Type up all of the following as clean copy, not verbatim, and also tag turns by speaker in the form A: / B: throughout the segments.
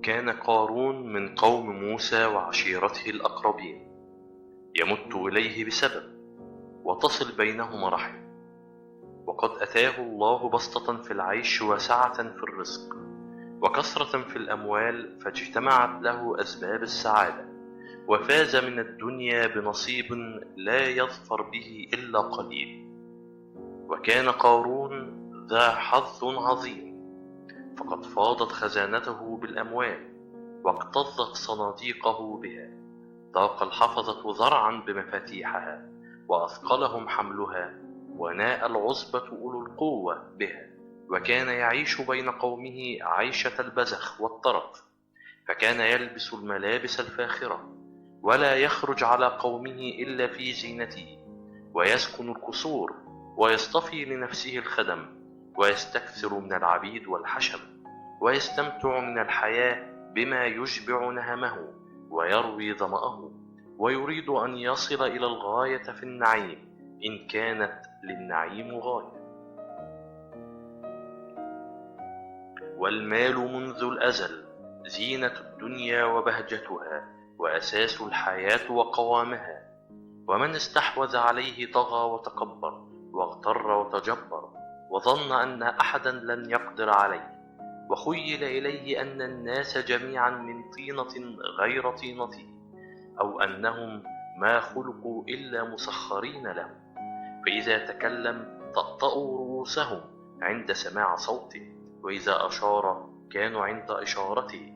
A: كان قارون من قوم موسى وعشيرته الأقربين، يمت إليه بسبب، وتصل بينهما رحم. وقد أتاه الله بسطة في العيش وسعة في الرزق وكثرة في الأموال، فاجتمعت له أسباب السعادة، وفاز من الدنيا بنصيب لا يظفر به إلا قليل. وكان قارون ذا حظ عظيم، فقد فاضت خزانته بالأموال، واكتظت صناديقه بها. ضاق الحفظة ذرعا بمفاتيحها، وأثقلهم حملها، وناء العصبة أولو القوة بها. وكان يعيش بين قومه عيشة البذخ والطرف، فكان يلبس الملابس الفاخرة، ولا يخرج على قومه إلا في زينته، ويسكن القصور، ويصطفي لنفسه الخدم، ويستكثر من العبيد والحشم، ويستمتع من الحياة بما يشبع نهمه ويروي ظمأه، ويريد أن يصل إلى الغاية في النعيم إن كانت للنعيم غاية. والمال منذ الأزل زينة الدنيا وبهجتها، وأساس الحياة وقوامها، ومن استحوذ عليه طغى وتكبر، واغتر وتجبر، وظن أن أحدا لن يقدر عليه، وخيل إليه أن الناس جميعا من طينة غير طينته، أو أنهم ما خلقوا إلا مسخرين له. فإذا تكلم طأطأوا رؤوسهم عند سماع صوته، وإذا أشار كانوا عند إشارته،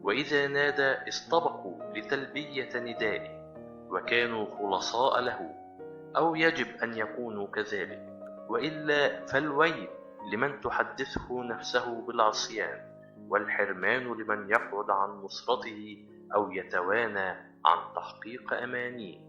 A: وإذا نادى استبقوا لتلبية ندائه، وكانوا خلصاء له، أو يجب أن يكونوا كذلك، وإلا فالويل لمن تحدثه نفسه بالعصيان، والحرمان لمن يقعد عن نصرته أو يتوانى عن تحقيق أمانيه.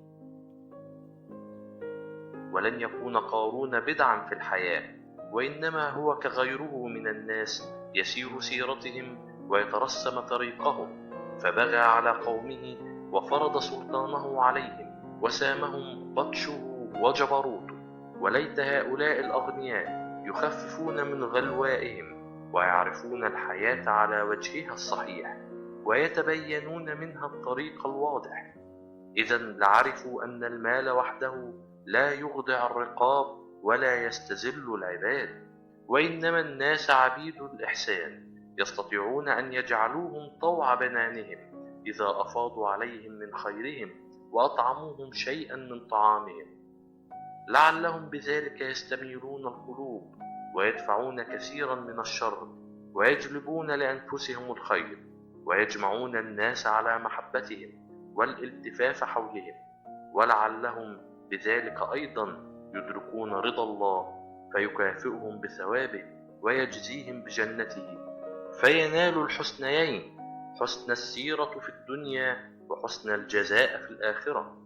A: ولن يكون قارون بدعا في الحياة، وإنما هو كغيره من الناس، يسير سيرتهم ويترسم طريقهم، فبغى على قومه وفرض سلطانه عليهم، وسامهم بطشه وجبروته. وليت هؤلاء الأغنياء يخففون من غلوائهم، ويعرفون الحياة على وجهها الصحيح، ويتبينون منها الطريق الواضح. إذا لعرفوا أن المال وحده لا يخضع الرقاب ولا يستذل العباد، وإنما الناس عبيد الإحسان، يستطيعون أن يجعلوهم طوع بنانهم إذا أفاضوا عليهم من خيرهم وأطعموهم شيئا من طعامهم، لعلهم بذلك يستميلون القلوب، ويدفعون كثيرا من الشر، ويجلبون لأنفسهم الخير، ويجمعون الناس على محبتهم والالتفاف حولهم، ولعلهم بذلك أيضا يدركون رضا الله، فيكافئهم بثوابه ويجزيهم بجنته، فينالوا الحسنيين، حسن السيرة في الدنيا وحسن الجزاء في الآخرة.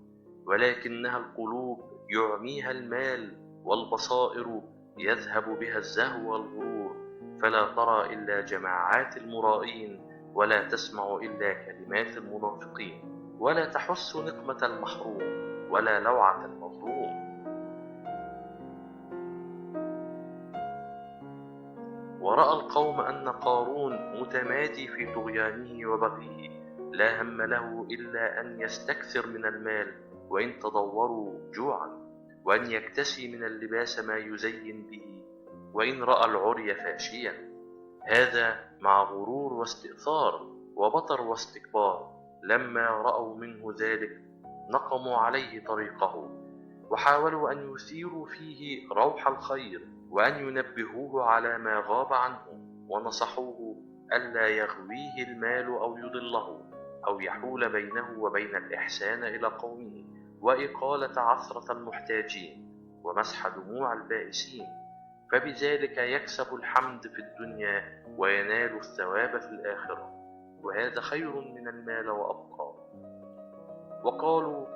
A: ولكنها القلوب يعميها المال، والبصائر يذهب بها الزهو والغرور، فلا ترى إلا جماعات المرائين، ولا تسمع إلا كلمات المنافقين، ولا تحس نقمة المحروم ولا لوعة المظلوم. ورأى القوم أن قارون متمادي في طغيانه وبغيه، لا هم له إلا أن يستكثر من المال وإن تضوروا جوعا، وأن يكتسي من اللباس ما يزين به، وإن رأى العري فاشيا. هذا مع غرور واستئثار وبطر واستكبار. لما رأوا منه ذلك نقموا عليه طريقه، وحاولوا أن يثيروا فيه روح الخير، وأن ينبهوه على ما غاب عنه، ونصحوه ألا يغويه المال أو يضله، أو يحول بينه وبين الإحسان إلى قومه، وإقالة عثرة المحتاجين، ومسح دموع البائسين، فبذلك يكسب الحمد في الدنيا وينال الثواب في الآخرة، وهذا خير من المال وأبقى. وقالوا: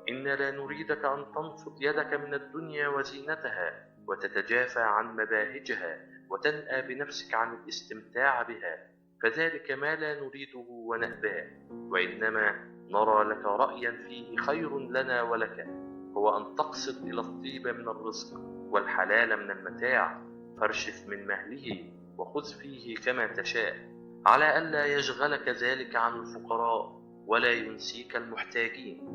A: إن لا نريدك أن تنفض يدك من الدنيا وزينتها، وتتجافى عن مباهجها، وتنأى بنفسك عن الاستمتاع بها، فذلك ما لا نريده ونأباه، وإنما نرى لك رأيا فيه خير لنا ولك، هو أن تقصد إلى الطيب من الرزق والحلال من المتاع، فارشف من مهله وخذ فيه كما تشاء، على ألا يشغلك ذلك عن الفقراء ولا ينسيك المحتاجين،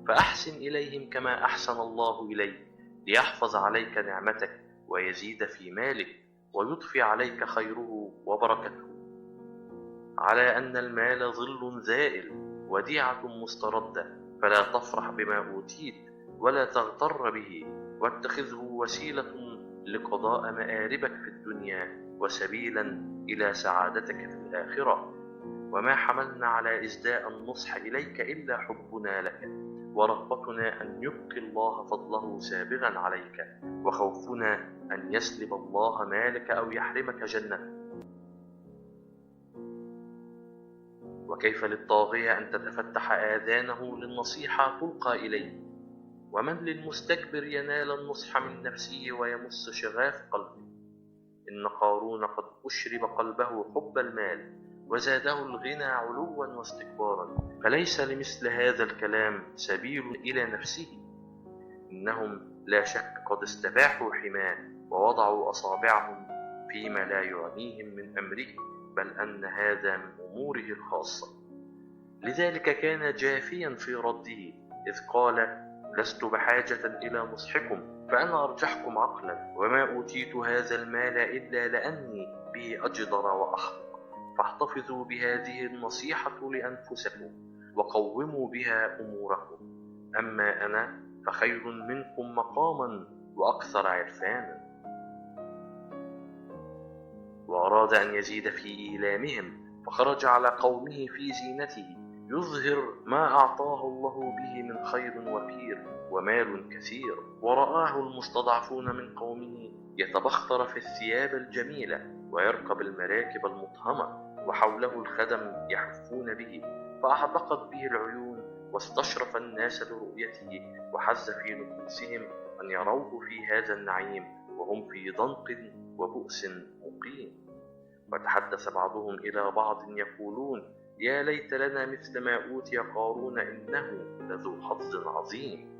A: فأحسن إليهم كما أحسن الله إليك، ليحفظ عليك نعمتك ويزيد في مالك ويضفي عليك خيره وبركته. على أن المال ظل زائل وديعة مستردة، فلا تفرح بما أوتيت ولا تغتر به، واتخذه وسيلة لقضاء مآربك في الدنيا وسبيلا إلى سعادتك في الآخرة. وما حملنا على إسداء النصح إليك إلا حبنا لك، ورغبتنا أن يبقي الله فضله سابغا عليك، وخوفنا أن يسلب الله مالك أو يحرمك جنته. وكيف للطاغية أن تتفتح آذانه للنصيحة تلقى إليه؟ ومن للمستكبر ينال النصح من نفسه ويمس شغاف قلبه؟ إن قارون قد أشرب قلبه حب المال وزاده الغنى علوا واستكبارا، فليس لمثل هذا الكلام سبيل إلى نفسه. إنهم لا شك قد استباحوا حماه ووضعوا أصابعهم فيما لا يعنيهم من أمره، بل أن هذا من أموره الخاصة. لذلك كان جافيا في رده إذ قال: لست بحاجة إلى نصحكم، فأنا أرجحكم عقلا، وما أوتيت هذا المال إلا لأني به أجدر وأحق، فاحتفظوا بهذه النصيحة لأنفسكم وقوموا بها أموركم. أما أنا فخير منكم مقاما وأكثر عرفانا. وأراد أن يزيد في إيلامهم، فخرج على قومه في زينته يظهر ما أعطاه الله به من خير وفير ومال كثير. ورآه المستضعفون من قومه يتبختر في الثياب الجميلة ويركب المراكب المطهمة، وحوله الخدم يحفون به، فأحدقت به العيون، واستشرف الناس لرؤيته، وحز في نفوسهم أن يروه في هذا النعيم وهم في ضنك وبؤس مقيم. وتحدث بعضهم إلى بعض يقولون: يا ليت لنا مثل ما أوتي قارون إنه لذو حظ عظيم.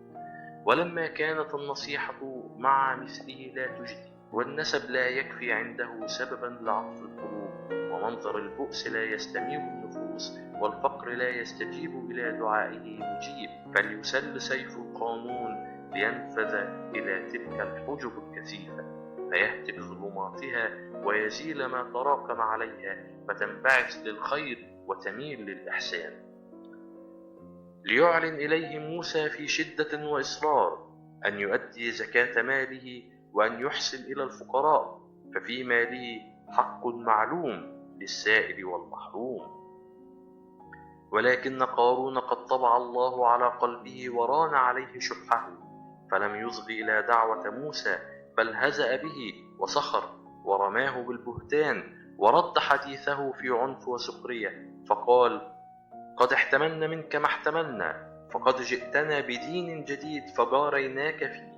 A: ولما كانت النصيحة مع مثله لا تجدي، والنسب لا يكفي عنده سببا لعطف القلوب، ومنظر البؤس لا يستميل النفوس، والفقر لا يستجيب إلى دعائه مجيب، فليسل سيف القانون لينفذ إلى تلك الحجب الكثيفة، فيهتك ظلماتها ويزيل ما تراكم عليها، فتنبعث للخير وتميل للإحسان. ليعلن إليه موسى في شدة وإصرار أن يؤدي زكاة ماله وأن يحسن إلى الفقراء، ففي ماله حق معلوم للسائل والمحروم. ولكن قارون قد طبع الله على قلبه وران عليه شحه، فلم يصغ إلى دعوة موسى، بل هزأ به وسخر ورماه بالبهتان، ورد حديثه في عنف وسخرية، فقال: قد احتملنا منك ما احتملنا، فقد جئتنا بدين جديد فجاريناك فيه،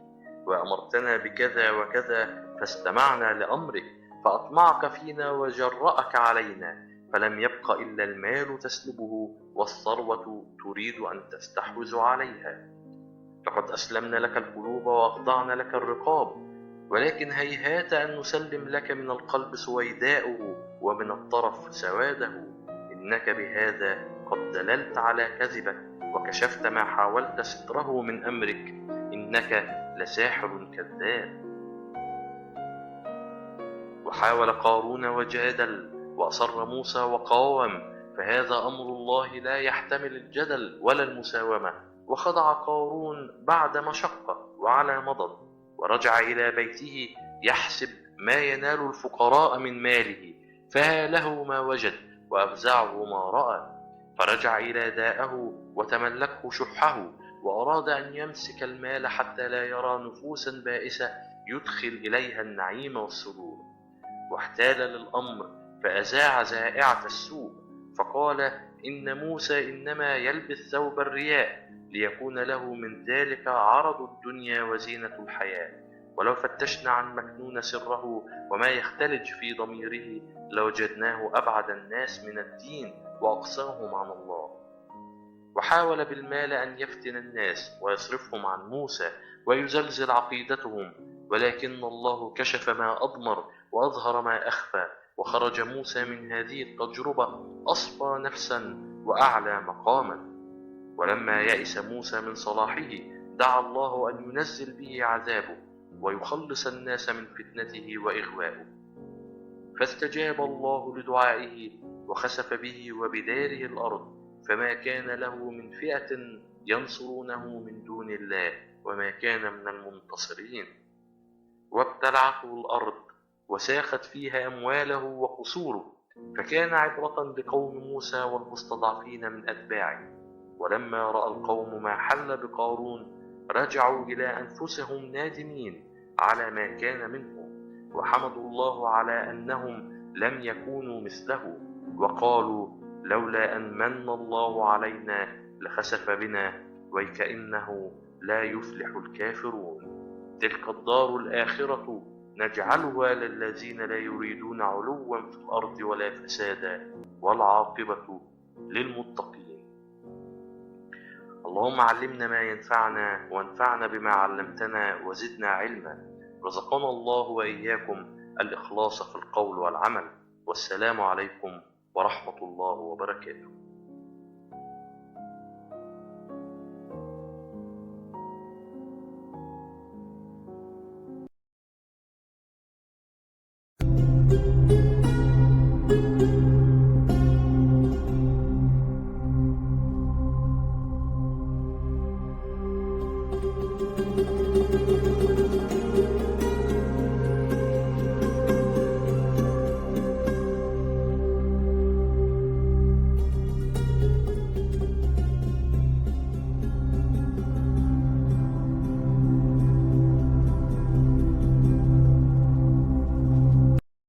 A: وأمرتنا بكذا وكذا فاستمعنا لأمرك، فأطمعك فينا وجرأك علينا، فلم يبق إلا المال تسلبه والثروة تريد أن تستحوذ عليها. لقد أسلمنا لك القلوب وأخضعنا لك الرقاب، ولكن هيهات أن نسلم لك من القلب سويداؤه ومن الطرف سواده. إنك بهذا قد دللت على كذبك وكشفت ما حاولت ستره من أمرك، إنك لساحر كذاب. وحاول قارون وجادل، وأصر موسى وقاوم، فهذا أمر الله لا يحتمل الجدل ولا المساومة. وخضع قارون بعد مشقة وعلى مضض، ورجع إلى بيته يحسب ما ينال الفقراء من ماله، فها له ما وجد وأفزعه ما رأى، فرجع إلى داءه وتملكه شحه، وأراد أن يمسك المال حتى لا يرى نفوسا بائسة يدخل إليها النعيم والسرور. واحتال للأمر فأزاع زائعة السوء، فقال: إن موسى إنما يلبس ثوب الرياء ليكون له من ذلك عرض الدنيا وزينة الحياة، ولو فتشنا عن مكنون سره وما يختلج في ضميره لوجدناه أبعد الناس من الدين وأقساهم عن الله. وحاول بالمال أن يفتن الناس ويصرفهم عن موسى ويزلزل عقيدتهم، ولكن الله كشف ما أضمر وأظهر ما أخفى، وخرج موسى من هذه التجربة أصفى نفسا وأعلى مقاما. ولما يئس موسى من صلاحه دعا الله أن ينزل به عذابه ويخلص الناس من فتنته وإغوائه، فاستجاب الله لدعائه وخسف به وبداره الأرض، فما كان له من فئة ينصرونه من دون الله وما كان من المنتصرين. وابتلعته الأرض وساخت فيها أمواله وقصوره، فكان عبرة لقوم موسى والمستضعفين من أتباعه. ولما رأى القوم ما حل بقارون رجعوا إلى أنفسهم نادمين على ما كان منهم، وحمدوا الله على أنهم لم يكونوا مثله، وقالوا لولا أن من الله علينا لخسف بنا وكأنه لا يفلح الكافرون. تلك الدار الآخرة نجعلها للذين لا يريدون علوا في الأرض ولا فسادا والعاقبة للمتقين. اللهم علمنا ما ينفعنا وانفعنا بما علمتنا وزدنا علما. رزقنا الله وإياكم الإخلاص في القول والعمل. والسلام عليكم ورحمة الله وبركاته.